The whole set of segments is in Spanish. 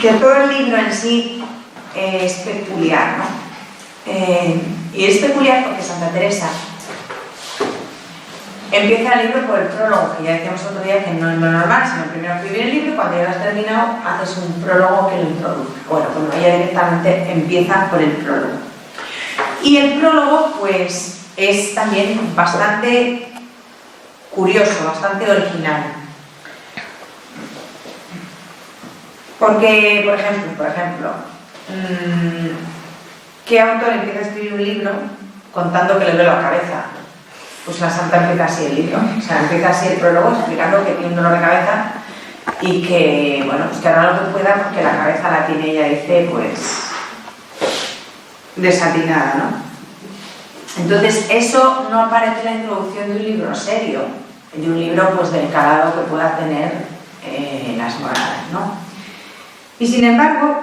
que todo el libro en sí es peculiar, ¿no? Y es peculiar porque Santa Teresa empieza el libro por el prólogo, que ya decíamos otro día que no es lo normal, sino primero escribir el libro y cuando ya lo has terminado haces un prólogo que lo introduce. Bueno, pues ella directamente empieza por el prólogo. Y el prólogo, pues, es también bastante curioso, bastante original. Porque, por ejemplo, ¿qué autor empieza a escribir un libro contando que le duele la cabeza? Pues la santa empieza así el libro, o sea, empieza así el prólogo explicando que tiene un dolor de cabeza y que, bueno, pues que hará lo que pueda porque la cabeza la tiene, ella dice, pues, desatinada, ¿no? Entonces, eso no aparece en la introducción de un libro serio, de un libro, pues, del calado que pueda tener las moradas, ¿no? Y sin embargo,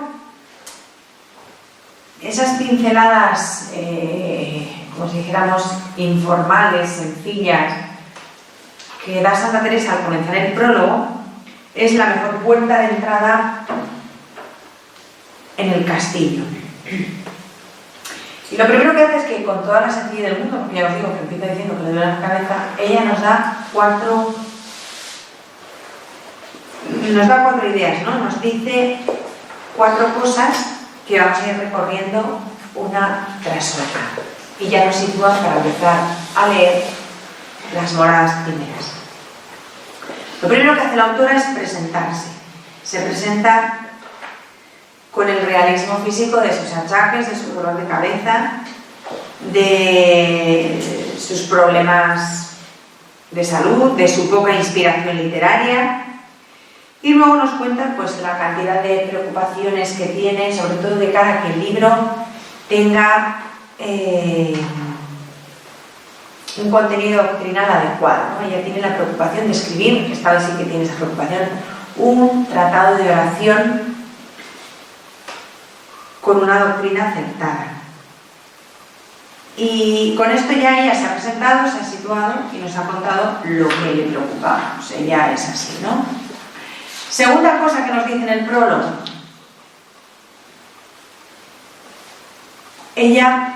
esas pinceladas, como si dijéramos, informales, sencillas, que da Santa Teresa al comenzar el prólogo, es la mejor puerta de entrada en el castillo. Y lo primero que hace es que, con toda la sencillez del mundo, porque ya os digo que empieza diciendo que le duele la cabeza, ella nos da cuatro ideas, ¿no? Nos dice 4 cosas que vamos a ir recorriendo una tras otra. Y ya nos sitúa para empezar a leer las moradas primeras. Lo primero que hace la autora es presentarse. Se presenta con el realismo físico de sus achaques, de su dolor de cabeza, de sus problemas de salud, de su poca inspiración literaria. Y luego nos cuenta, pues, la cantidad de preocupaciones que tiene, sobre todo de cara a que el libro tenga un contenido doctrinal adecuado, ¿no? Ella tiene la preocupación de escribir, que esta vez sí que tiene esa preocupación, un tratado de oración con una doctrina acertada. Y con esto ya ella se ha presentado, se ha situado y nos ha contado lo que le preocupa. Pues ella es así, ¿no? Segunda cosa que nos dice en el prólogo. Ella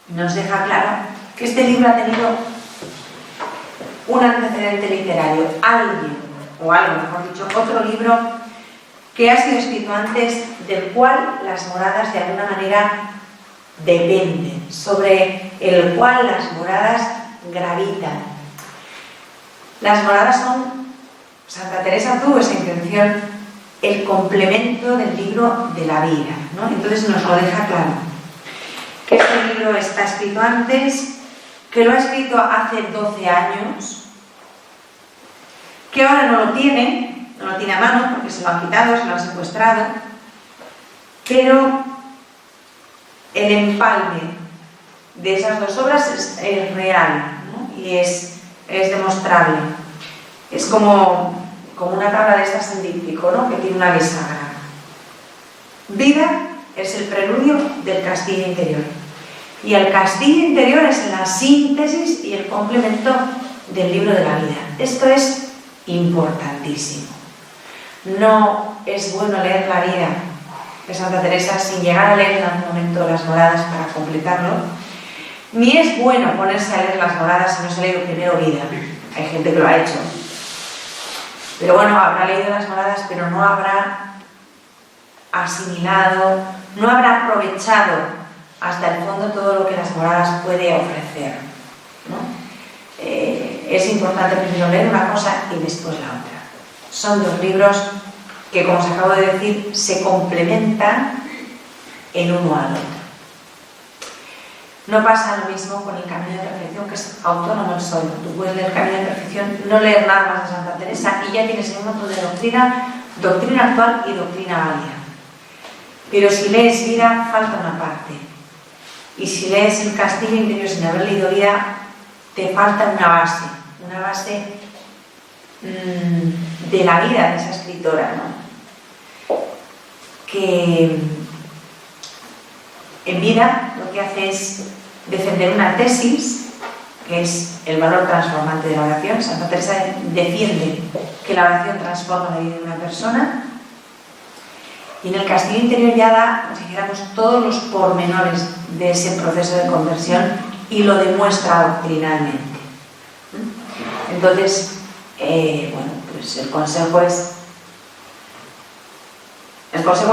nos deja claro que este libro ha tenido un antecedente literario, alguien, o algo mejor dicho, otro libro que ha sido escrito antes, del cual las moradas de alguna manera dependen, sobre el cual las moradas gravitan. Las moradas son, Santa Teresa tuvo esa intención, el complemento del libro de la vida, ¿no? Entonces nos lo deja claro. Que este libro está escrito antes, que lo ha escrito hace 12 años, que ahora no lo tiene a mano porque se lo han quitado, se lo han secuestrado, pero el empalme de esas 2 obras es real, ¿no? Y es demostrable. Es como una tabla de estas en díptico, ¿no? Que tiene una bisagra. Vida es el preludio del castillo interior. Y el castillo interior es la síntesis y el complemento del libro de la vida. Esto es importantísimo. No es bueno leer la vida de Santa Teresa sin llegar a leer en algún momento las moradas para completarlo, ni es bueno ponerse a leer las moradas si no se ha leído primero vida. Hay gente que lo ha hecho. Pero bueno, habrá leído las moradas, pero no habrá asimilado, no habrá aprovechado hasta el fondo todo lo que las moradas puede ofrecer, ¿no? Es importante primero leer una cosa y después la otra. Son 2 libros que, como os acabo de decir, se complementan el uno al otro. No pasa lo mismo con el Camino de Perfección, que es autónomo el solo. Tú puedes leer el Camino de Perfección, no leer nada más de Santa Teresa y ya tienes el montón de doctrina actual y doctrina válida. Pero si lees vida, falta una parte. Y si lees el castillo interior sin haber leído vida, te falta una base de la vida de esa escritora, ¿no? Que en vida lo que hace es defender una tesis, que es el valor transformante de la oración. Santa Teresa defiende que la oración transforma la vida de una persona. Y en el castillo interior ya da, como si dijéramos, todos los pormenores de ese proceso de conversión y lo demuestra doctrinalmente. Entonces, bueno, pues el consejo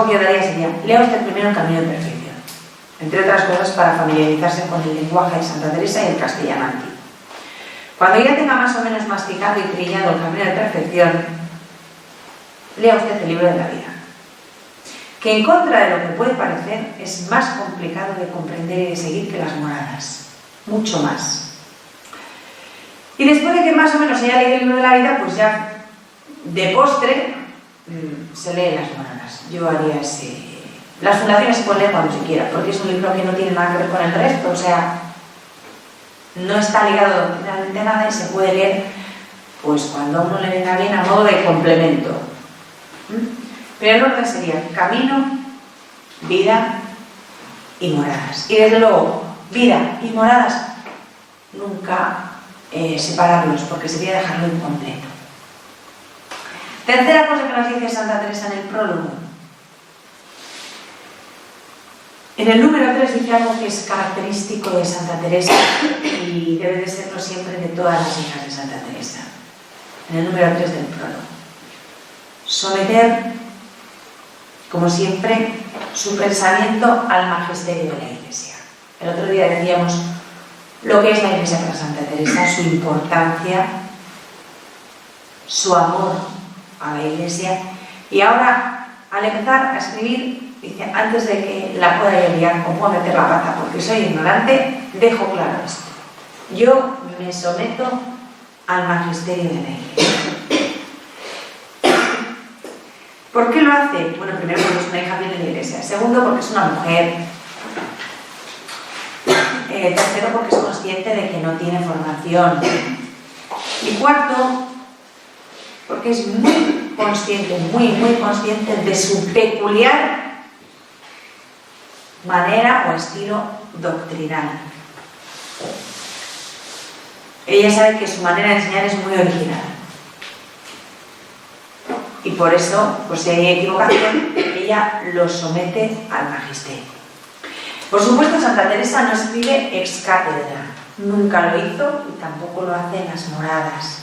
que yo daría sería: lea usted primero El Camino de Perfección, entre otras cosas para familiarizarse con el lenguaje de Santa Teresa y el castellano antiguo. Cuando ya tenga más o menos masticado y trillado El Camino de Perfección, lea usted el Libro de la Vida, que en contra de lo que puede parecer es más complicado de comprender y de seguir que las moradas, mucho más. Y después de que más o menos se haya leído el Libro de la Vida, pues ya de postre se lee las moradas. Yo haría ese... Las fundaciones se pueden leer cuando se quiera, porque es un libro que no tiene nada que ver con el resto, o sea, no está ligado doctrinalmente a nada y se puede leer pues cuando a uno le venga bien, a modo de complemento. Pero el orden sería camino, vida y moradas. Y desde luego, vida y moradas, nunca separarlos, porque sería dejarlo incompleto. Tercera cosa que nos dice Santa Teresa en el prólogo. En el número 3 dice algo que es característico de Santa Teresa y debe de serlo siempre de todas las hijas de Santa Teresa. En el número 3 del prólogo. Someter, como siempre, su pensamiento al magisterio de la Iglesia. El otro día decíamos lo que es la Iglesia para Santa Teresa, su importancia, su amor a la Iglesia. Y ahora, al empezar a escribir, dice: antes de que la pueda liar con cómo meter la pata, porque soy ignorante, dejo claro esto. Yo me someto al magisterio de la Iglesia. ¿Por qué lo hace? Bueno, primero porque es una hija fiel de la Iglesia. Segundo, porque es una mujer. Tercero, porque es consciente de que no tiene formación. Y cuarto, porque es muy consciente, muy consciente de su peculiar manera o estilo doctrinal. Ella sabe que su manera de enseñar es muy original. Y por eso, pues si hay equivocación, ella lo somete al magisterio. Por supuesto, Santa Teresa no escribe ex cátedra. Nunca lo hizo y tampoco lo hace en las moradas.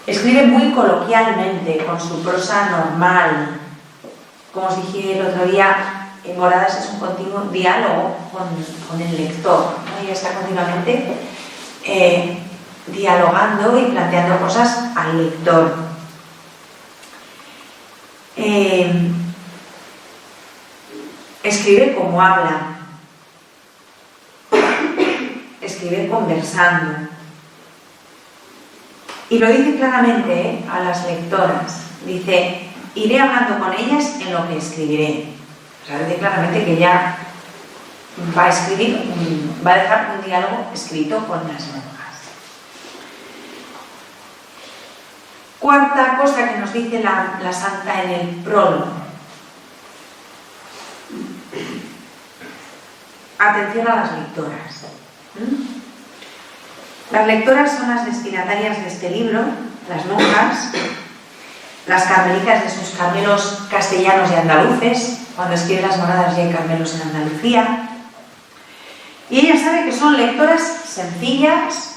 Escribe muy coloquialmente, con su prosa normal. Como os dije el otro día, en moradas es un continuo diálogo con el lector, ¿no? Ella está continuamente dialogando y planteando cosas al lector. Escribe como habla, escribe conversando, y lo dice claramente a las lectoras. Dice: iré hablando con ellas en lo que escribiré. O sea, dice claramente que ella va a escribir, va a dejar un diálogo escrito con las monjas. Cuarta cosa que nos dice la santa en el prólogo: atención a las lectoras. Las lectoras son las destinatarias de este libro, las monjas, las carmelitas de sus Carmelos castellanos y andaluces. Cuando escribe las moradas ya hay Carmelos en Andalucía. Y ella sabe que son lectoras sencillas,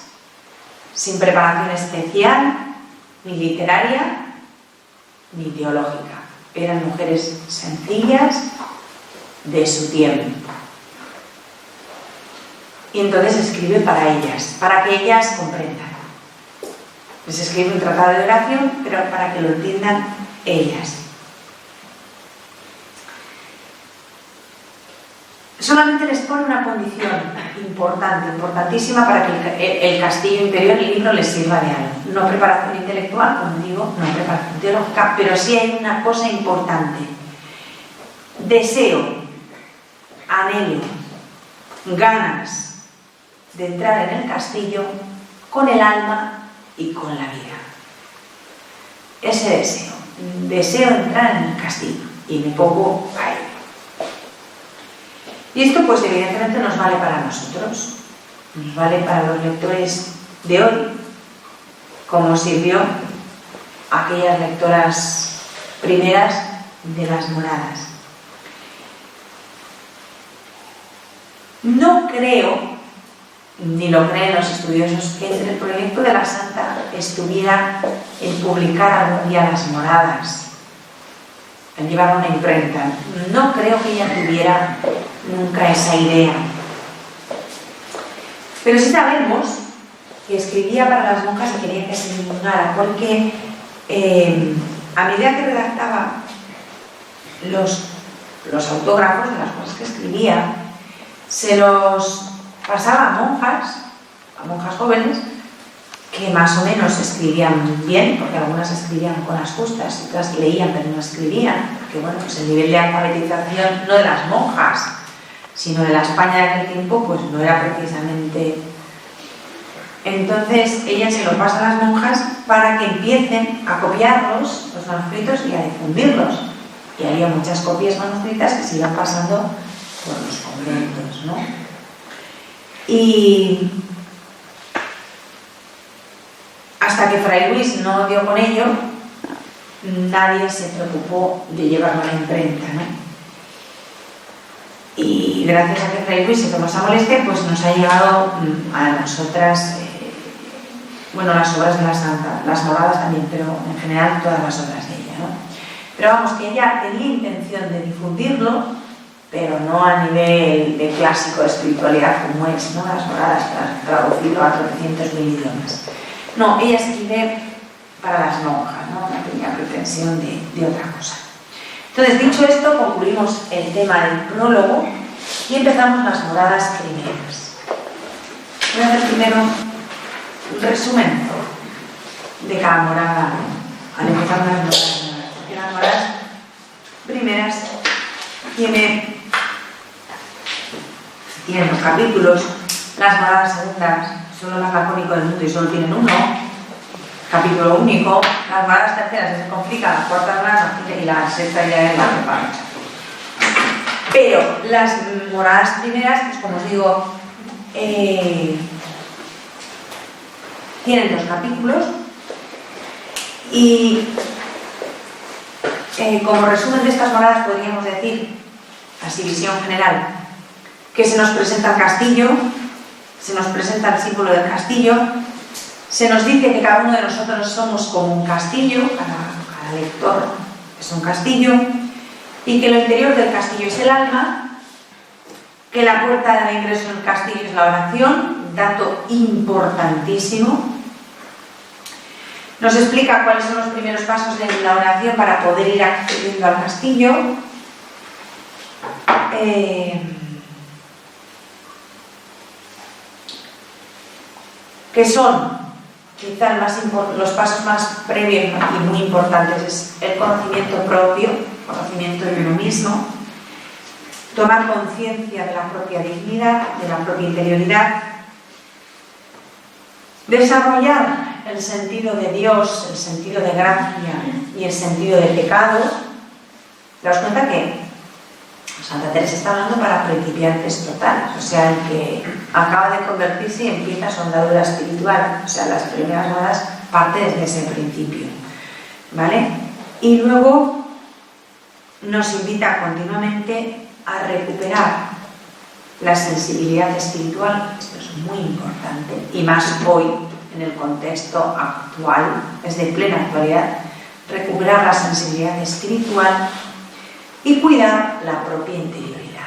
sin preparación especial, ni literaria, ni teológica. Eran mujeres sencillas de su tiempo. Y entonces escribe para ellas, para que ellas comprendan. Les escribe un tratado de oración, pero para que lo entiendan ellas. Solamente les pone una condición importantísima para que el castillo interior, el libro, les sirva de algo. No preparación intelectual, como digo, no preparación teológica, pero sí hay una cosa importante. Deseo, anhelo, ganas de entrar en el castillo con el alma y con la vida. Ese deseo entrar en el castillo, y me pongo a ello. Y esto pues evidentemente nos vale para nosotros, nos vale para los lectores de hoy, como sirvió a aquellas lectoras primeras de las moradas. No creo, ni lo creen los estudiosos, que entre el proyecto de la santa estuviera en publicar algún día las moradas, en llevar una imprenta. No creo que ella tuviera nunca esa idea. Pero sí sabemos que escribía para las monjas y quería que se divulgara, porque a medida que redactaba los autógrafos de las cosas que escribía, se los pasaba a monjas jóvenes, que más o menos escribían bien, porque algunas escribían con las justas, otras leían pero no escribían, porque bueno, pues el nivel de alfabetización no de las monjas, sino de la España de aquel tiempo, pues no era precisamente. Entonces ella se lo pasa a las monjas para que empiecen a copiarlos, los manuscritos, y a difundirlos. Y había muchas copias manuscritas que se iban pasando por los conventos, ¿no? Y hasta que Fray Luis no dio con ello, nadie se preocupó de llevarlo a la imprenta, ¿no? Y gracias a que Fray Luis se tomó esa molestia, pues nos ha llegado a nosotras, bueno, las obras de la santa, las moradas también, pero en general todas las obras de ella, ¿no? Pero vamos, que ella tenía intención de difundirlo, pero no a nivel de clásico de espiritualidad como es, ¿no? Las moradas, traducido a 300.000 idiomas. No, ella escribe para las monjas, ¿no? No tenía pretensión de otra cosa. Entonces, dicho esto, concluimos el tema del prólogo y empezamos las moradas primeras. Voy a hacer primero un resumen de cada morada, al empezar las moradas primeras, porque las moradas primeras tienen los capítulos, las moradas segundas son lo más lacónico del mundo y solo tienen uno, capítulo único. Las moradas terceras se complican, las cuartas más, y la sexta ya es la reparto. Pero las moradas primeras, pues como os digo, tienen 2 capítulos y como resumen de estas moradas podríamos decir, así visión general, que se nos presenta el castillo, se nos presenta el símbolo del castillo, se nos dice que cada uno de nosotros somos como un castillo, cada lector es un castillo, y que lo interior del castillo es el alma, que la puerta de ingreso en el castillo es la oración, dato importantísimo. Nos explica cuáles son los primeros pasos de la oración para poder ir accediendo al castillo. Que son, quizá los pasos más previos y muy importantes, es el conocimiento propio, conocimiento de uno mismo, tomar conciencia de la propia dignidad, de la propia interioridad, desarrollar el sentido de Dios, el sentido de gracia y el sentido de pecado. Daos cuenta que Santa Teresa está hablando para principiantes totales, o sea, el que acaba de convertirse y empieza su andadura espiritual, o sea, las primeras moradas parte desde ese principio, ¿vale? Y luego nos invita continuamente a recuperar la sensibilidad espiritual. Esto es muy importante, y más hoy, en el contexto actual, es de plena actualidad, recuperar la sensibilidad espiritual y cuidar la propia interioridad.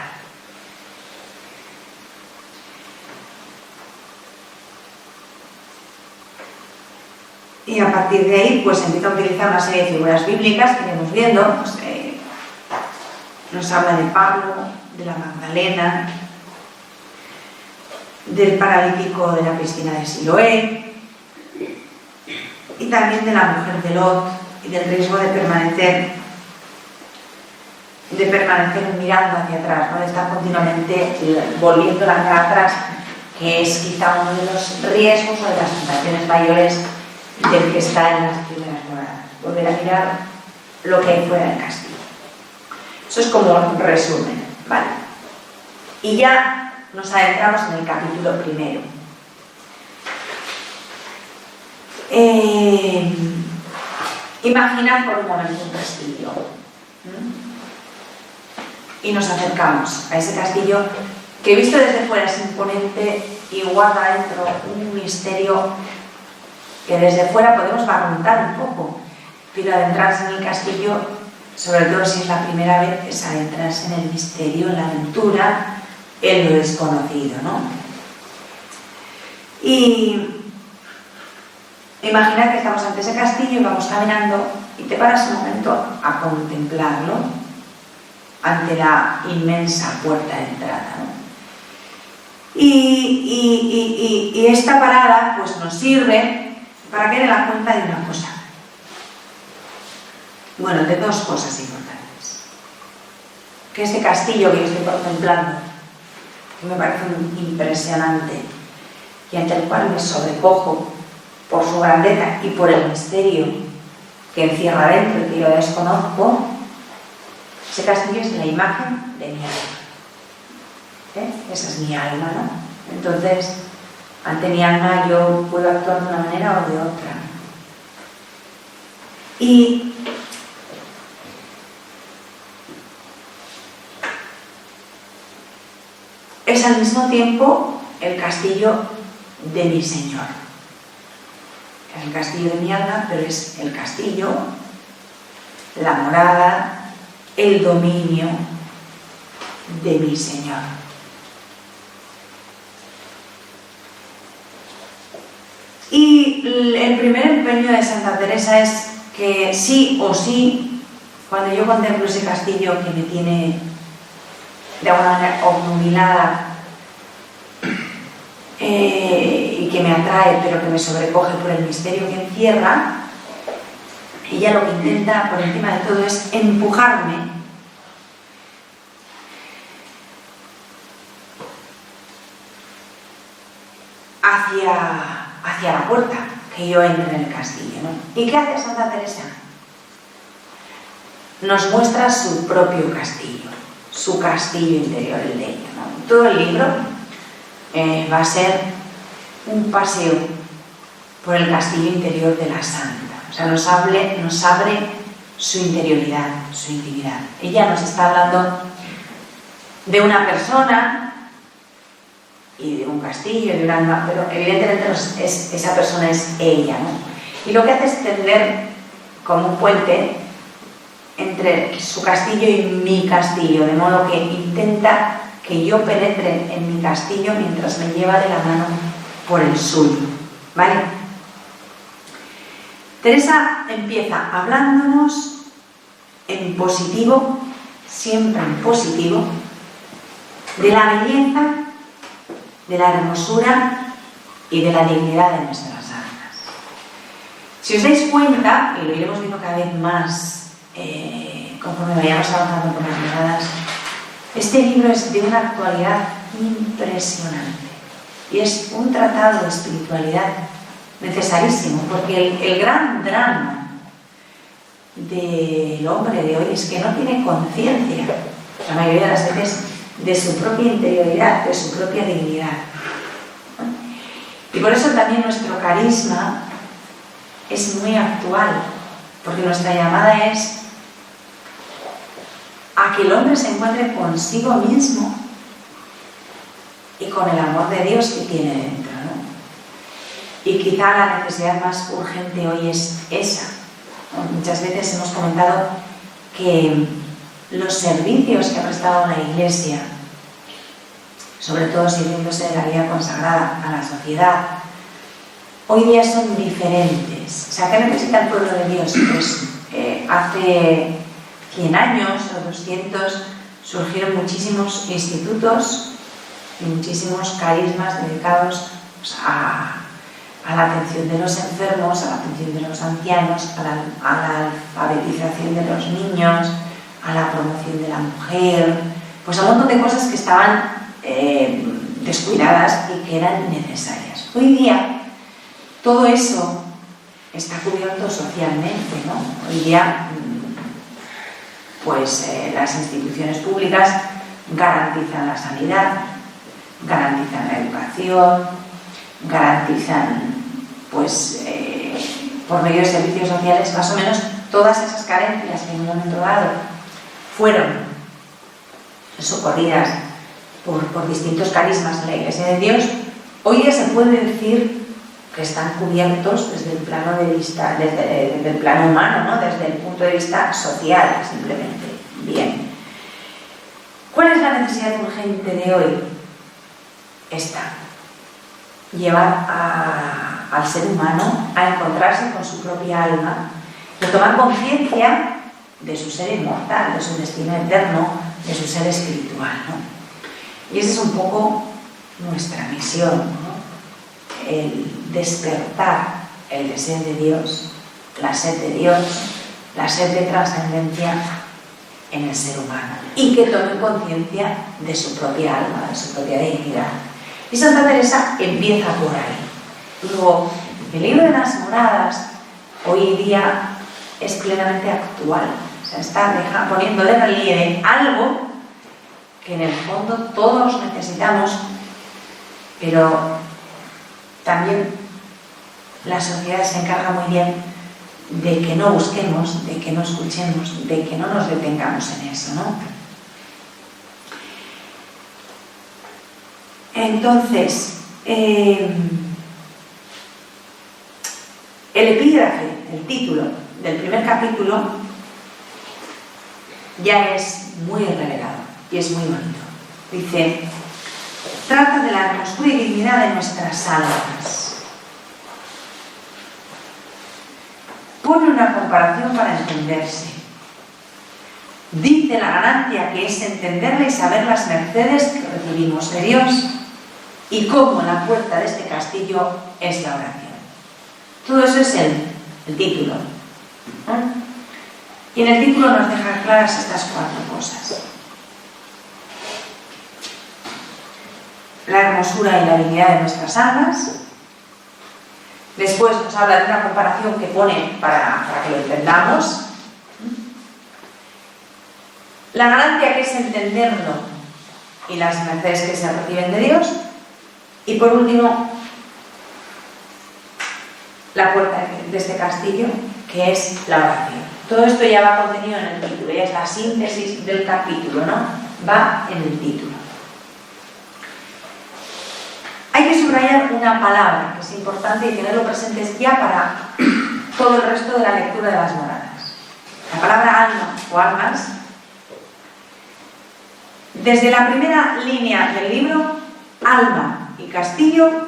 Y a partir de ahí, pues empieza a utilizar una serie de figuras bíblicas que iremos viendo. Pues, nos habla de Pablo, de la Magdalena, del paralítico de la piscina de Siloé, y también de la mujer de Lot y del riesgo de permanecer mirando hacia atrás, ¿no? De estar continuamente volviendo la cara atrás, que es quizá uno de los riesgos o de las tentaciones mayores del que está en las primeras moradas, volver a mirar lo que hay fuera del castillo. Eso es como un resumen, ¿vale? Y ya nos adentramos en el capítulo primero. Imaginad por un momento un castillo. Y nos acercamos a ese castillo que visto desde fuera es imponente y guarda dentro un misterio que desde fuera podemos barruntar un poco, pero adentrarse en el castillo, sobre todo si es la primera vez, es adentrarse en el misterio, en la aventura, en lo desconocido, ¿no? Y imagina que estamos ante ese castillo y vamos caminando y te paras un momento a contemplarlo ante la inmensa puerta de entrada, ¿no? Y esta parada pues nos sirve para que den la cuenta de una cosa. Bueno, de dos cosas importantes. Que este castillo que yo estoy contemplando, que me parece impresionante y ante el cual me sobrecojo por su grandeza y por el misterio que encierra dentro y que yo desconozco, ese castillo es la imagen de mi alma. Esa es mi alma, ¿no? Entonces, ante mi alma yo puedo actuar de una manera o de otra. Y es al mismo tiempo el castillo de mi Señor. Es el castillo de mi alma, pero es el castillo, la morada, el dominio de mi Señor. Y el primer empeño de Santa Teresa es que sí o sí, cuando yo contemplo ese castillo que me tiene de alguna manera obnubilada y que me atrae, pero que me sobrecoge por el misterio que encierra, ella lo que intenta por encima de todo es empujarme hacia la puerta, que yo entre en el castillo, ¿no? ¿Y qué hace Santa Teresa? Nos muestra su propio castillo, su castillo interior, el de ella, ¿no? Todo el libro va a ser un paseo por el castillo interior de la santa. O sea, nos abre su interioridad, su intimidad. Ella nos está hablando de una persona y de un castillo, de un alma, pero evidentemente esa persona es ella, ¿no? Y lo que hace es tender como un puente entre su castillo y mi castillo, de modo que intenta que yo penetre en mi castillo mientras me lleva de la mano por el suyo, ¿vale? Teresa empieza hablándonos en positivo, siempre en positivo, de la belleza, de la hermosura y de la dignidad de nuestras almas. Si os dais cuenta, y lo iremos viendo cada vez más conforme vayamos avanzando por las miradas, este libro es de una actualidad impresionante y es un tratado de espiritualidad necesarísimo, porque el gran drama del hombre de hoy es que no tiene conciencia, la mayoría de las veces, de su propia interioridad, de su propia dignidad. Y por eso también nuestro carisma es muy actual, porque nuestra llamada es a que el hombre se encuentre consigo mismo y con el amor de Dios que tiene dentro, ¿no? Y quizá la necesidad más urgente hoy es esa, ¿no? Muchas veces hemos comentado que los servicios que ha prestado la Iglesia, sobre todo sirviéndose de la vida consagrada a la sociedad, hoy día son diferentes. O sea, ¿qué necesita el pueblo de Dios? Pues hace 100 años o 200 surgieron muchísimos institutos y muchísimos carismas dedicados pues, a la atención de los enfermos, a la atención de los ancianos, a la alfabetización de los niños, a la promoción de la mujer, pues a un montón de cosas que estaban descuidadas y que eran necesarias. Hoy día todo eso está cubierto socialmente, ¿no? Hoy día pues las instituciones públicas garantizan la sanidad, garantizan la educación, garantizan pues por medio de servicios sociales más o menos todas esas carencias que en un momento dado fueron socorridas por distintos carismas de la Iglesia de Dios, hoy día se puede decir que están cubiertos desde el plano de vista, desde el plano humano, ¿no? Desde el punto de vista social, simplemente. Bien. ¿Cuál es la necesidad urgente de hoy? Esta. Llevar al ser humano a encontrarse con su propia alma, de tomar conciencia de su ser inmortal, de su destino eterno, de su ser espiritual, ¿no? Y esa es un poco nuestra misión, ¿no? El despertar el deseo de Dios, la sed de Dios, la sed de trascendencia en el ser humano, y que tome conciencia de su propia alma, de su propia dignidad. Y Santa Teresa empieza por ahí. Luego, el libro de las moradas hoy día es plenamente actual. O sea, está poniendo de relieve algo que en el fondo todos necesitamos, pero también la sociedad se encarga muy bien de que no busquemos, de que no escuchemos, de que no nos detengamos en eso, ¿no? Entonces, el epígrafe, el título del primer capítulo, ya es muy revelado y es muy bonito. Dice: trata de la hermosura y dignidad de nuestras almas. Pone una comparación para entenderse. Dice la ganancia que es entenderla y saber las mercedes que recibimos de Dios, y cómo la puerta de este castillo es la oración. Todo eso es el título. Y en el título nos deja claras estas 4 cosas. La hermosura y la dignidad de nuestras almas. Después nos habla de una comparación que pone para que lo entendamos. La ganancia que es entenderlo y las mercedes que se reciben de Dios. Y por último, la puerta de este castillo, que es la oración. Todo esto ya va contenido en el título, ya es la síntesis del capítulo, ¿no? Va en el título. Hay que subrayar una palabra que es importante y tenerlo presente ya para todo el resto de la lectura de las moradas. La palabra alma o almas, desde la primera línea del libro, alma y castillo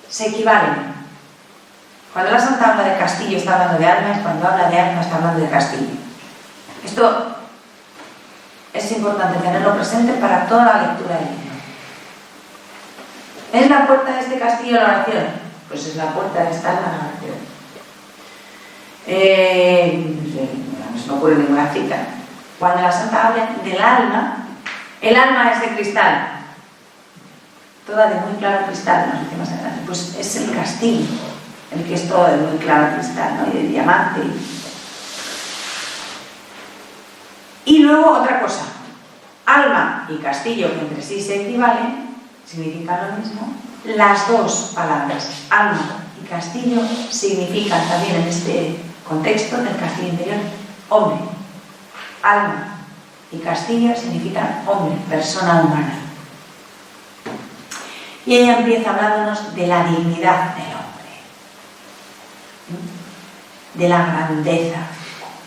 se equivalen. Cuando la Santa habla de castillo está hablando de alma, y cuando habla de alma está hablando de castillo. Esto es importante tenerlo presente para toda la lectura del libro. ¿Es la puerta de este castillo la oración? Pues es la puerta de esta alma la oración. No se me ocurre ninguna cita. Cuando la Santa habla del alma, el alma es de cristal. Toda de muy claro cristal, nos dice más adelante. Pues es el castillo, el que es todo de muy claro cristal, ¿no? Y de diamante. Y luego otra cosa. Alma y castillo, que entre sí se equivalen, significan lo mismo. Las dos palabras, alma y castillo, significan también en este contexto del castillo interior, hombre. Alma y castillo significan hombre, persona humana. Y ella empieza hablándonos de la dignidad del hombre, de la grandeza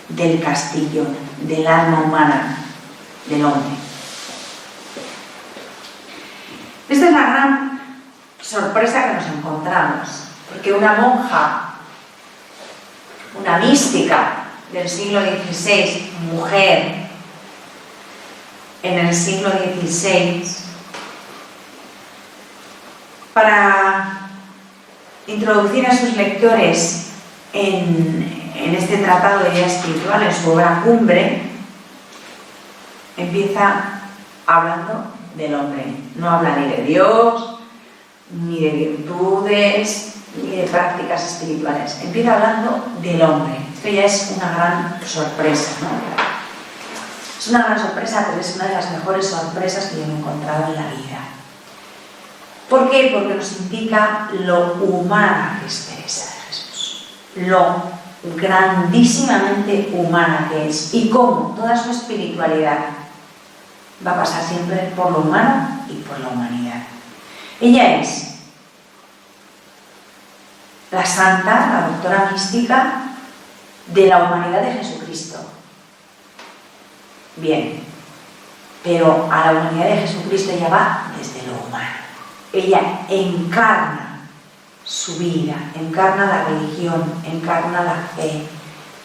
del castillo, del alma humana, del hombre. Esta es la gran sorpresa que nos encontramos, porque una monja, una mística del siglo XVI, mujer, en el siglo XVI, para introducir a sus lectores en este tratado de ideas espirituales, en su obra cumbre, empieza hablando del hombre. No habla ni de Dios, ni de virtudes, ni de prácticas espirituales. Empieza hablando del hombre. Esto ya es una gran sorpresa, ¿no? Es una gran sorpresa, pero es una de las mejores sorpresas que yo he encontrado en la vida. ¿Por qué? Porque nos indica lo humana que es Teresa de Jesús. Lo grandísimamente humana que es y cómo toda su espiritualidad va a pasar siempre por lo humano y por la humanidad. Ella es la santa, la doctora mística de la humanidad de Jesucristo. Bien, pero a la humanidad de Jesucristo ella va desde lo humano. Ella encarna su vida, encarna la religión, encarna la fe,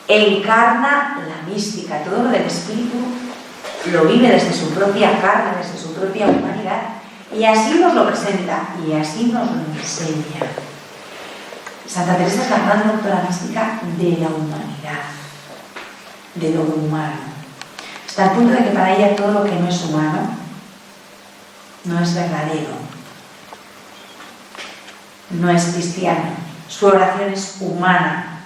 encarna la mística, todo lo del espíritu lo vive desde su propia carne, desde su propia humanidad, y así nos lo presenta y así nos lo enseña. Santa Teresa es la gran doctora mística de la humanidad, de lo humano. Hasta el punto de que para ella todo lo que no es humano no es verdadero, no es cristiano. Su oración es humana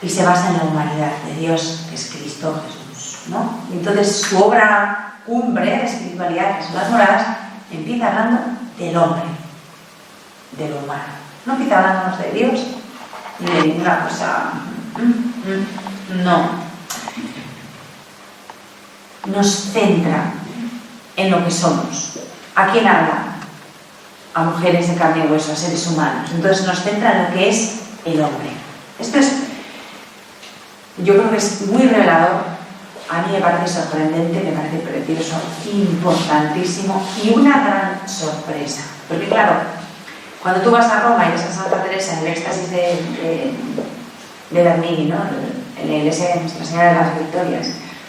y se basa en la humanidad de Dios, que es Cristo Jesús, ¿no? Y entonces su obra cumbre de espiritualidad, que son las moradas, empieza hablando del hombre, de lo humano. No empieza hablándonos de Dios ni de ninguna cosa. No. Nos centra en lo que somos. ¿A quién habla? A mujeres de carne y hueso, a seres humanos. Entonces nos centra en lo que es el hombre. Esto es, yo creo que es muy revelador. A mí me parece sorprendente, me parece precioso, importantísimo y una gran sorpresa. Porque claro, cuando tú vas a Roma y ves a Santa Teresa en el éxtasis de Bernini, ¿no? En la iglesia de Nuestra Señora de las Victorias,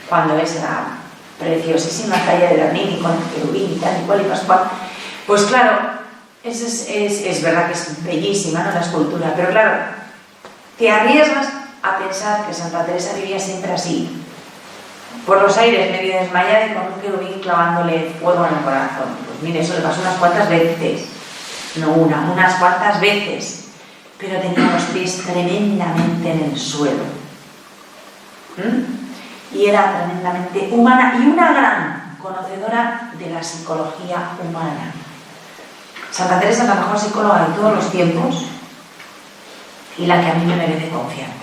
cuando ves la preciosísima talla de Bernini con el querubín y tal y cual y pascual, pues claro, es verdad que es bellísima, ¿no?, la escultura, pero claro, te arriesgas a pensar que Santa Teresa vivía siempre así, por los aires, medio desmayada y con un querubín clavándole fuego en el corazón. Pues mire, eso le pasó unas cuantas veces, no una, unas cuantas veces, pero tenía los pies tremendamente en el suelo. Y era tremendamente humana y una gran conocedora de la psicología humana. Santa Teresa es la mejor psicóloga de todos los tiempos y la que a mí me merece confianza.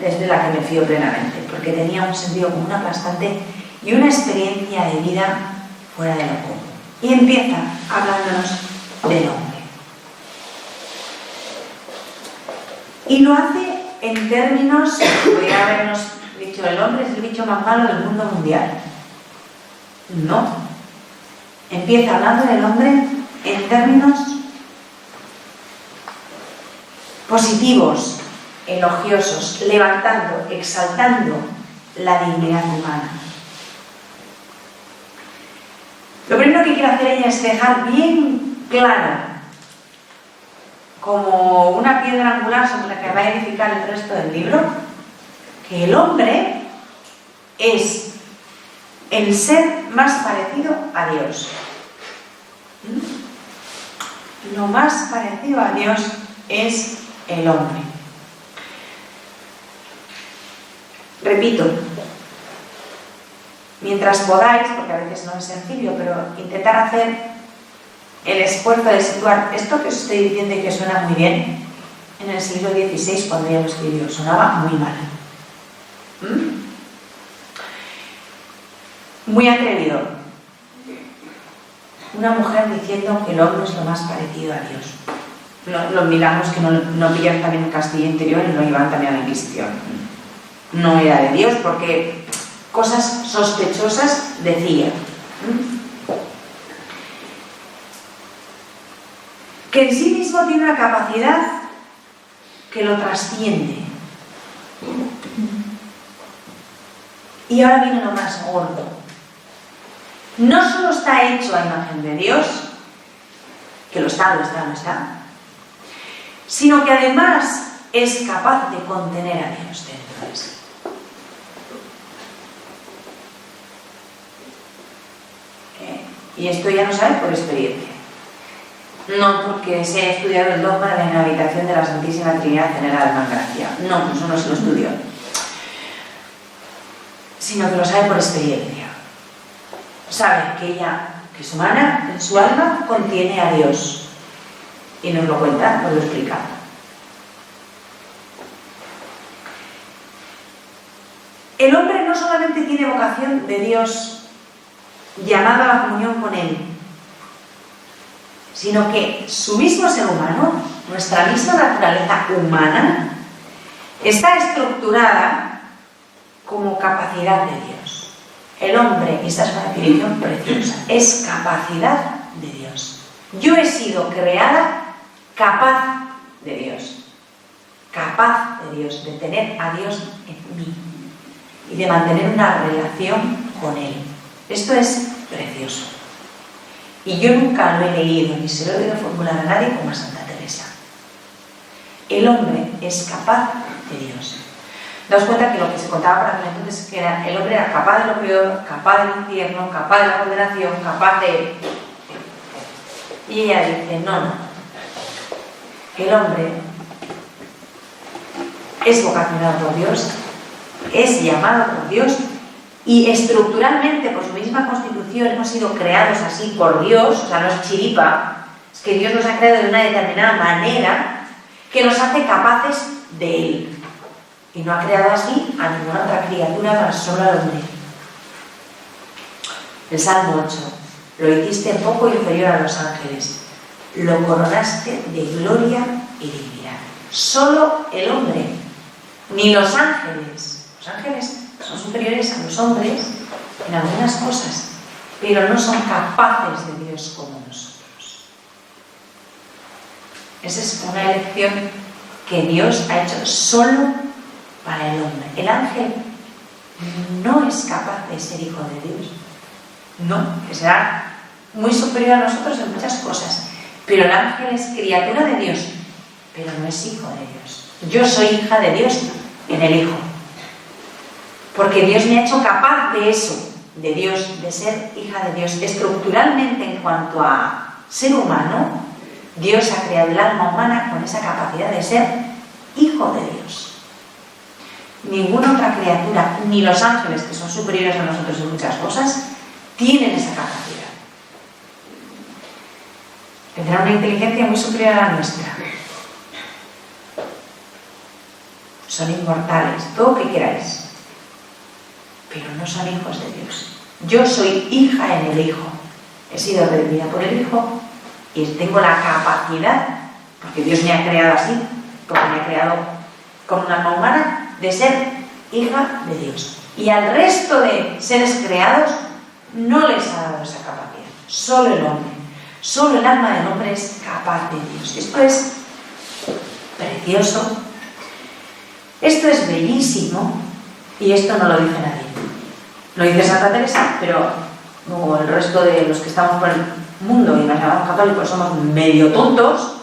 Es de la que me fío plenamente, porque tenía un sentido común aplastante y una experiencia de vida fuera de lo común. Y empieza hablándonos del hombre. Y lo hace en términos, podría habernos dicho, el hombre es el bicho más malo del mundo mundial. No. Empieza hablando del hombre en términos positivos, elogiosos, levantando, exaltando la dignidad humana. Lo primero que quiere hacer ella es dejar bien claro, como una piedra angular sobre la que va a edificar el resto del libro, que el hombre es el ser más parecido a Dios. Lo más parecido a Dios es el hombre. Repito, mientras podáis, porque a veces no es sencillo, pero intentar hacer el esfuerzo de situar esto que os estoy diciendo y que suena muy bien, en el siglo XVI, cuando ella lo escribió, sonaba muy mal. Muy atrevido. Una mujer diciendo que el hombre es lo más parecido a Dios. Los milagros que no pillan también en Castilla Interior y lo llevan también a la Inquisición. No era de Dios porque cosas sospechosas decía. Que en sí mismo tiene una capacidad que lo trasciende. Y ahora viene lo más gordo. No solo está hecho a imagen de Dios, que lo está, sino que además es capaz de contener a Dios dentro de sí. Y esto ya no sabe por experiencia. No porque se haya estudiado el dogma de la inhabitación de la Santísima Trinidad en el alma en gracia. No, eso no se lo estudió. Sino que lo sabe por experiencia. Sabe que ella, que es humana, en su alma contiene a Dios. Y nos lo cuenta, nos lo explica. El hombre no solamente tiene vocación de Dios, llamado a la comunión con Él, sino que su mismo ser humano, nuestra misma naturaleza humana, está estructurada como capacidad de Dios. El hombre, y esta es una definición preciosa, es capacidad de Dios. Yo he sido creada capaz de Dios. Capaz de Dios, de tener a Dios en mí y de mantener una relación con Él. Esto es precioso. Y yo nunca lo he leído ni se lo he oído formular a nadie como a Santa Teresa. El hombre es capaz de Dios. Daos cuenta que lo que se contaba para aquel entonces es que el hombre era capaz de lo peor, capaz del infierno, capaz de la condenación, capaz de... Y ella dice, no. El hombre es vocacionado por Dios, es llamado por Dios y estructuralmente por su misma constitución hemos sido creados así por Dios, o sea, no es chiripa, es que Dios nos ha creado de una determinada manera que nos hace capaces de Él. Y no ha creado así a ninguna otra criatura más, solo al hombre. El Salmo 8. Lo hiciste poco inferior a los ángeles. Lo coronaste de gloria y dignidad. Solo el hombre, ni los ángeles. Los ángeles son superiores a los hombres en algunas cosas, pero no son capaces de Dios como nosotros. Esa es una elección que Dios ha hecho solo para el hombre. El ángel no es capaz de ser hijo de Dios. No, que será muy superior a nosotros en muchas cosas. Pero el ángel es criatura de Dios, pero no es hijo de Dios. Yo soy hija de Dios en el Hijo. Porque Dios me ha hecho capaz de eso, de Dios, de ser hija de Dios. Estructuralmente, en cuanto a ser humano, Dios ha creado el alma humana con esa capacidad de ser hijo de Dios. Ninguna otra criatura, ni los ángeles, que son superiores a nosotros en muchas cosas, tienen esa capacidad. Tendrán una inteligencia muy superior a la nuestra. Son inmortales, todo lo que queráis, pero no son hijos de Dios. Yo soy hija en el Hijo. He sido redimida por el Hijo y tengo la capacidad, porque Dios me ha creado así, porque me ha creado con una alma humana, de ser hija de Dios. Y al resto de seres creados no les ha dado esa capacidad. Solo el hombre, solo el alma del hombre es capaz de Dios. Esto es precioso, esto es bellísimo y esto no lo dice nadie. Lo dice Santa Teresa, pero como el resto de los que estamos por el mundo y nos llamamos católicos somos medio tontos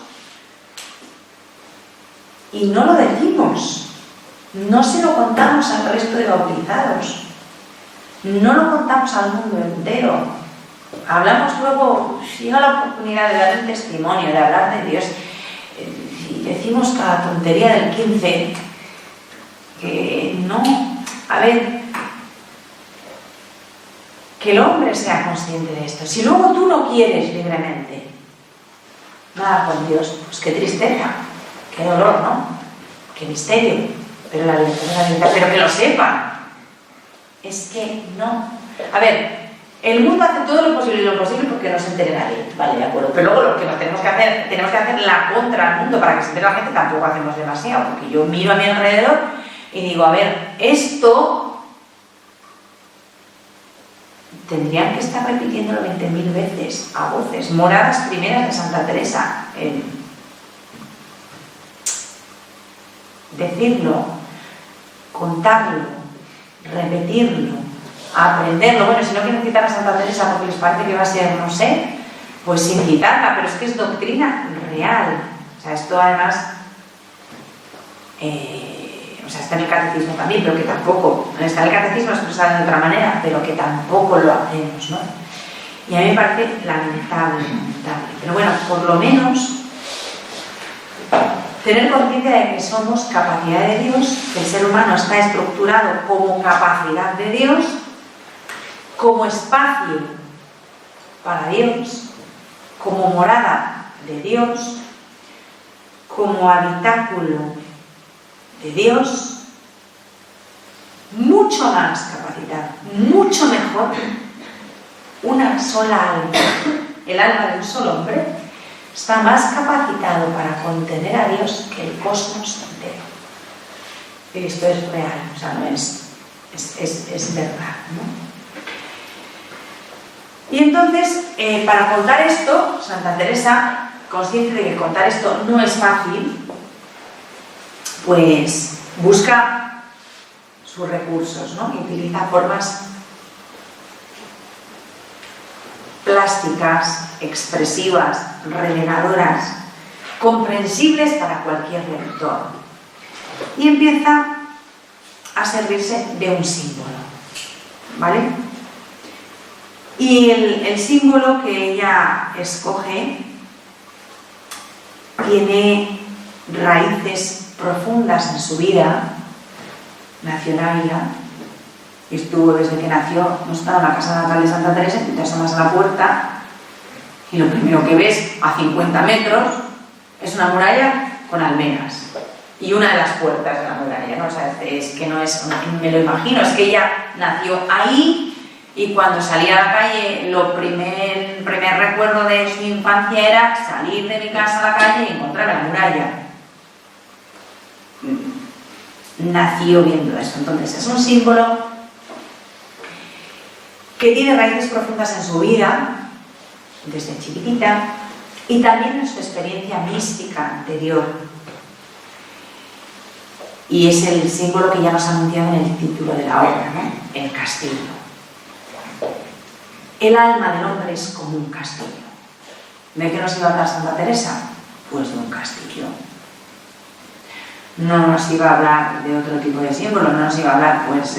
y no lo decimos. No se lo contamos al resto de bautizados, no lo contamos al mundo entero. Hablamos luego, llega la oportunidad de dar el testimonio, de hablar de Dios, y decimos cada tontería del 15, que no, a ver, que el hombre sea consciente de esto. Si luego tú no quieres libremente nada con Dios, pues qué tristeza, qué dolor, ¿no? Qué misterio. Pero la libertad, pero que lo sepan. Es que no. A ver, el mundo hace todo lo posible y lo imposible porque no se entere nadie. Vale, de acuerdo. Pero luego lo que nos tenemos que hacer la contra al mundo para que se entere la gente, tampoco hacemos demasiado. Porque yo miro a mi alrededor y digo, a ver, esto tendrían que estar repitiéndolo 20.000 veces, a voces. Moradas primeras de Santa Teresa. Decirlo, contarlo, repetirlo, aprenderlo. Bueno, si no quieren citar a Santa Teresa porque les parece que va a ser, no sé, pues sin citarla, pero es que es doctrina real. O sea, esto además, está en el catecismo también, pero que tampoco, está en el catecismo expresado de otra manera, pero que tampoco lo hacemos, ¿no? Y a mí me parece lamentable. Pero bueno, por lo menos tener conciencia de que somos capacidad de Dios, que el ser humano está estructurado como capacidad de Dios, como espacio para Dios, como morada de Dios, como habitáculo de Dios, muy mucho más capacitado, mucho mejor, una sola alma. El alma de un solo hombre está más capacitado para contener a Dios que el cosmos entero. Y esto es real, o sea, no es verdad, ¿no? Y entonces, para contar esto, Santa Teresa, consciente de que contar esto no es fácil, pues busca sus recursos, ¿no? Y utiliza formas plásticas, expresivas, reveladoras, comprensibles para cualquier lector. Y empieza a servirse de un símbolo, ¿vale? Y el símbolo que ella escoge tiene raíces profundas en su vida. Nació en Ávila y estuvo desde que nació, no estaba en la casa natal de Santa Teresa, y te asomas a la puerta y lo primero que ves a 50 metros es una muralla con almenas y una de las puertas de la muralla, ¿no? O sea, es que no es, me lo imagino, es que ella nació ahí. Y cuando salía a la calle, el primer recuerdo de su infancia era salir de mi casa a la calle y encontrar la muralla. Nació viendo eso. Entonces, es un símbolo que tiene raíces profundas en su vida, desde chiquitita, y también en su experiencia mística anterior. Y es el símbolo que ya nos ha anunciado en el título de la obra, ¿no? El castillo. El alma del hombre es como un castillo. ¿De qué nos iba a hablar Santa Teresa? Pues de un castillo. No nos iba a hablar de otro tipo de símbolo, no nos iba a hablar, pues,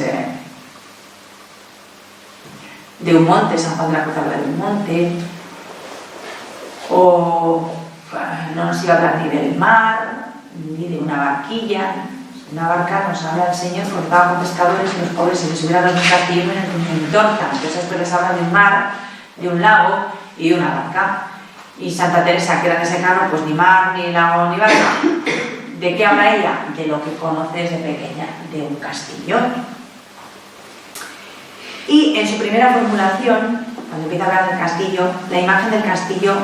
de un monte. San Juan de la Cruz habla de un monte, o no nos iba a hablar ni del mar, ni de una barquilla. Una barca nos habla el Señor porque estaba con pescadores y los pobres si les hubiera dado un castillo en torta. Entonces después les habla del mar, de un lago y de una barca. Y Santa Teresa, que era de secano, pues ni mar, ni lago, ni barca. ¿De qué habla ella? De lo que conoce desde pequeña, de un castillo. Y en su primera formulación, cuando empieza a hablar del castillo, la imagen del castillo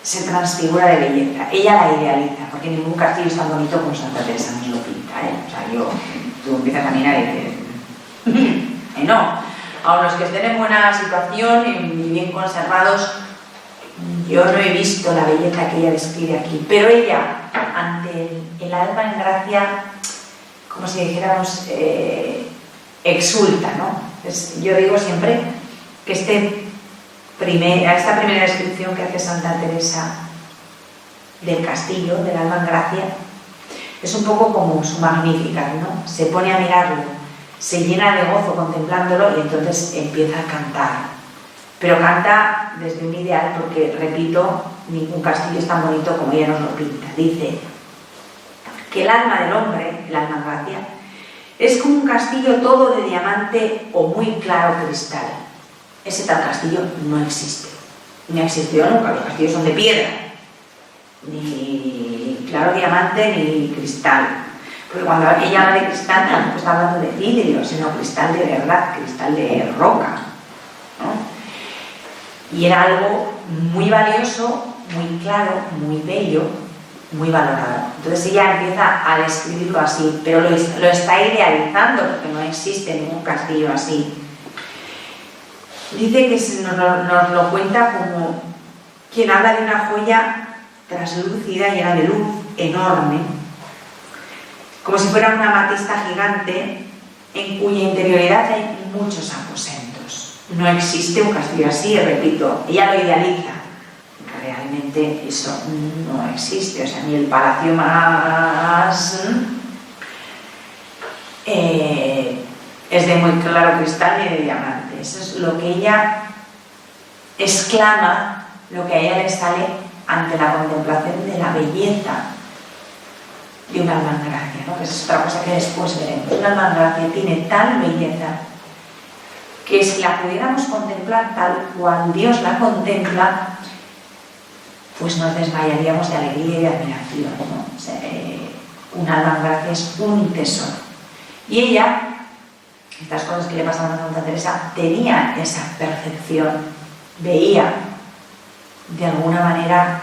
se transfigura de belleza. Ella la idealiza, porque ningún castillo es tan bonito como Santa Teresa nos lo pinta, ¿eh? O sea, tú empiezas a caminar y dices, no. Aun los que estén en buena situación y bien conservados, yo no he visto la belleza que ella describe aquí. Pero ella, ante el alma en gracia, como si dijéramos, exulta, ¿no? Pues yo digo siempre que esta primera descripción que hace Santa Teresa del castillo, del alma en gracia, es un poco como su Magnificat, ¿no? Se pone a mirarlo, se llena de gozo contemplándolo y entonces empieza a cantar. Pero canta desde un ideal porque, repito, ningún castillo es tan bonito como ella nos lo pinta. Dice que el alma del hombre, el alma en gracia, es como un castillo todo de diamante o muy claro cristal. Ese tal castillo no existe. Ni ha existido nunca. Los castillos son de piedra. Ni claro diamante ni cristal. Porque cuando ella habla de cristal tampoco está hablando de vidrio, sino cristal de verdad, cristal de roca, ¿no? Y era algo muy valioso, muy claro, muy bello, muy valorado. Entonces ella empieza a describirlo así, pero lo está idealizando porque no existe ningún castillo así. Dice que nos lo cuenta como quien habla de una joya traslúcida, llena de luz, enorme, como si fuera una amatista gigante en cuya interioridad hay muchos aposentos. No existe un castillo así, repito, ella lo idealiza. Realmente eso no existe, o sea, ni el palacio más es de muy claro cristal ni de diamante. Eso es lo que ella exclama, lo que a ella le sale ante la contemplación de la belleza de un alma en gracia, ¿no? Que es otra cosa que después veremos. Un alma en gracia tiene tal belleza que si la pudiéramos contemplar tal cual Dios la contempla, pues nos desmayaríamos de alegría y de admiración, ¿no? O sea, un alma en gracia es un tesoro. Y ella, estas cosas que le pasaban a Santa Teresa, tenía esa percepción, veía de alguna manera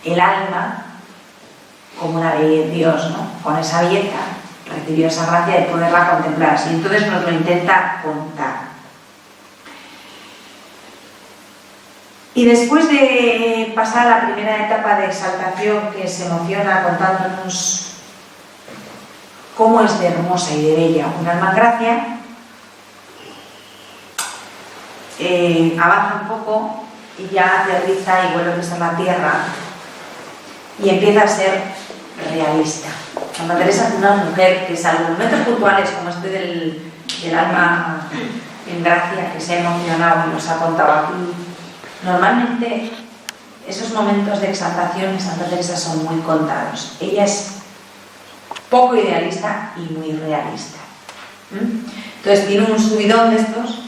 el alma como la de Dios, ¿no? Con esa belleza recibió esa gracia de poderla contemplar así. Entonces nos lo intenta contar. Y después de pasar la primera etapa de exaltación, que se emociona contándonos cómo es de hermosa y de bella un alma en gracia, avanza un poco y ya aterriza y vuelve a pisar la tierra y empieza a ser realista. Santa Teresa es una mujer que, salvo momentos puntuales como este del alma en gracia, que se ha emocionado y nos ha contado aquí, normalmente esos momentos de exaltación en Santa Teresa son muy contados. Ella es poco idealista y muy realista. Entonces tiene un subidón de estos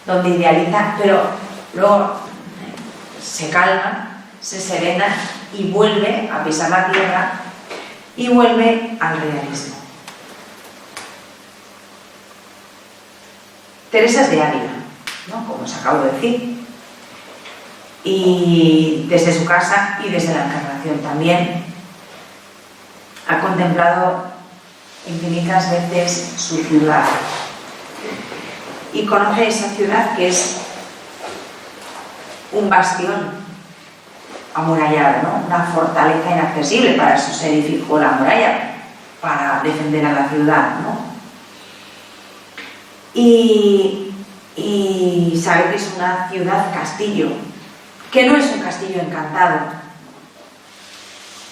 donde idealiza, pero luego se calma, se serena y vuelve a pisar la tierra y vuelve al realismo. Teresa es de Ávila, ¿no? Como os acabo de decir, y desde su casa y desde la Encarnación también ha contemplado infinitas veces su ciudad y conoce esa ciudad que es un bastión amurallado, ¿no? Una fortaleza inaccesible. Para eso se edificó la muralla, para defender a la ciudad, ¿no? Y sabe que es una ciudad castillo, que no es un castillo encantado,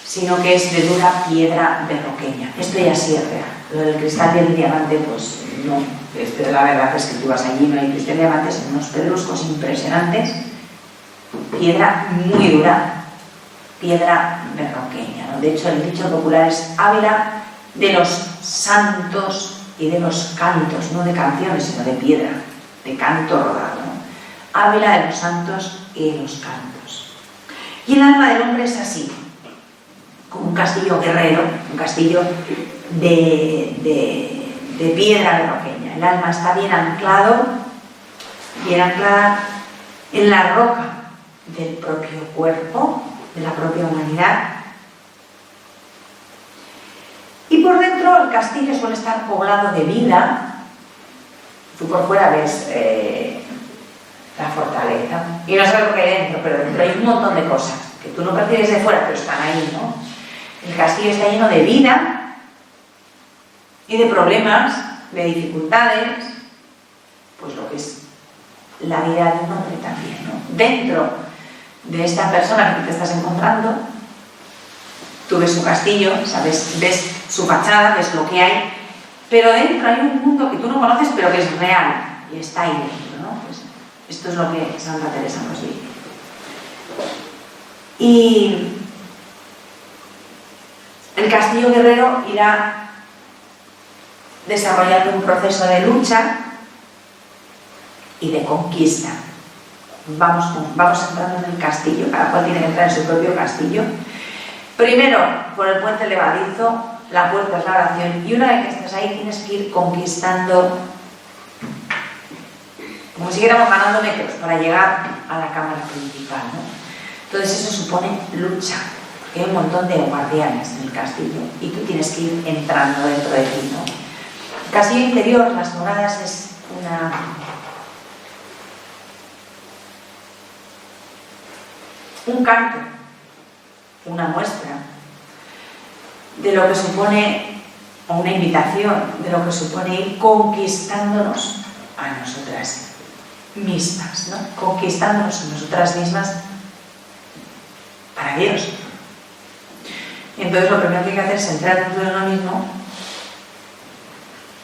sino que es de dura piedra berroqueña. Esto ya sí es real. Lo del cristal y el diamante, pues no. La verdad es que tú vas allí, no hay cristal y diamantes, son unos pedruscos impresionantes, piedra muy dura, piedra berroqueña, ¿no? De hecho, el dicho popular es Ávila de los santos y de los cantos, no de canciones, sino de piedra, de canto rodado, ¿no? Ávila de los santos y de los cantos. Y el alma del hombre es así, como un castillo guerrero, un castillo de piedra berroqueña. El alma está bien anclada en la roca del propio cuerpo, de la propia humanidad. Y por dentro el castillo suele estar poblado de vida. Tú por fuera ves la fortaleza y no sabes lo que hay dentro, pero dentro hay un montón de cosas que tú no percibes de fuera, pero están ahí, ¿no? El castillo está lleno de vida y de problemas, de dificultades, pues lo que es la vida de un hombre también, ¿no? Dentro de esta persona que te estás encontrando, tú ves su castillo, ¿sabes? Ves su fachada, ves lo que hay, pero dentro hay un mundo que tú no conoces, pero que es real y está ahí dentro, ¿no? Pues esto es lo que Santa Teresa nos dice. Y el castillo guerrero irá desarrollando un proceso de lucha y de conquista. Vamos entrando en el castillo, cada cual tiene que entrar en su propio castillo. Primero, por el puente levadizo, la puerta es la oración, y una vez que estás ahí tienes que ir conquistando, como si siguiéramos ganando metros para llegar a la cámara principal, ¿no? Entonces eso supone lucha, porque hay un montón de guardianes en el castillo y tú tienes que ir entrando dentro de ti, ¿no? El castillo interior, las moradas, es un canto, una muestra de lo que supone, o una invitación de lo que supone ir conquistándonos a nosotras mismas, ¿no? Conquistándonos a nosotras mismas para Dios. Y entonces lo primero que hay que hacer es entrar dentro de uno mismo,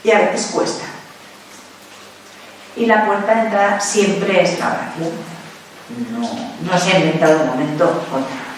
y a veces cuesta. Y la puerta de entrada siempre es la oración. No se ha inventado de momento otra.